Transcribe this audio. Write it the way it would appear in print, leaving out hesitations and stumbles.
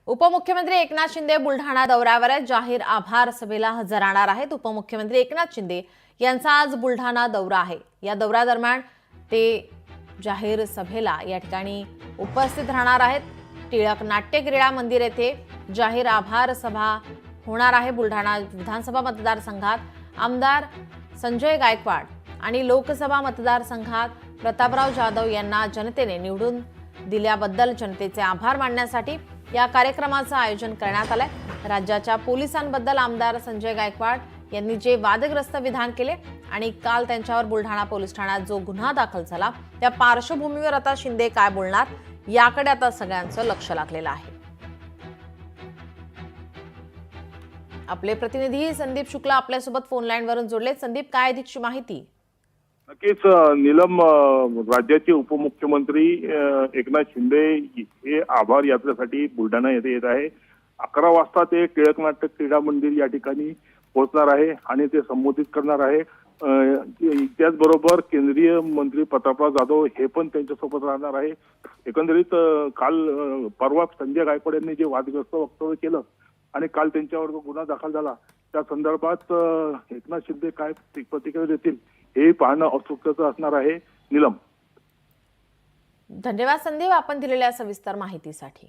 उपमुख्यमंत्री एकनाथ शिंदे बुलढाणा दौऱ्यावर आहेत। जाहीर आभार सभेला हजर राहणार आहेत। उपमुख्यमंत्री एकनाथ शिंदे यांचा आज बुलढाणा दौरा आहे। या दौऱ्यादरम्यान ते जाहीर सभेला या ठिकाणी उपस्थित राहणार आहेत। टिळक नाट्य क्रीडा मंदिर येथे जाहीर आभार सभा होणार आहे। बुलढाणा विधानसभा मतदारसंघात आमदार संजय गायकवाड आणि लोकसभा मतदारसंघात प्रतापराव जाधव यांना जनतेने निवडून दिल्याबद्दल जनतेचे आभार मानण्यासाठी या कार्यक्रमाचं आयोजन करण्यात आलंय। राज्याच्या पोलिसांबद्दल आमदार संजय गायकवाड यांनी जे वादग्रस्त विधान केले आणि काल त्यांच्यावर बुलढाणा पोलीस ठाण्यात जो गुन्हा दाखल झाला त्या पार्श्वभूमीवर आता शिंदे काय बोलणार याकडे आता सगळ्यांचं लक्ष लागलेलं आहे। आपले प्रतिनिधी संदीप शुक्ला आपल्यासोबत फोन लाईन वरून जोडले। संदीप, काय अधिकची माहिती? नक्कीच नीलम, राज्याचे उपमुख्यमंत्री एकनाथ शिंदे हे आभार यात्रेसाठी बुलढाणा येथे येत आहे। 11 वाजता ते टिळक नाट्य क्रीडा मंदिर या ठिकाणी पोहोचणार आहे आणि ते संबोधित करणार आहे। त्याचबरोबर केंद्रीय मंत्री प्रतापराव जाधव हे पण त्यांच्यासोबत राहणार आहे। एकंदरीत काल परवा संजय गायकवाड यांनी जे वादग्रस्त वक्तव्य केलं आणि काल त्यांच्यावर जो गुन्हा दाखल झाला त्या संदर्भात एकनाथ शिंदे काय प्रतिक्रिया देतील हे पाहणं औत्सुक्याचं असणार आहे। नीलम, धन्यवाद संदीप, आपण दिलेल्या सविस्तर माहितीसाठी।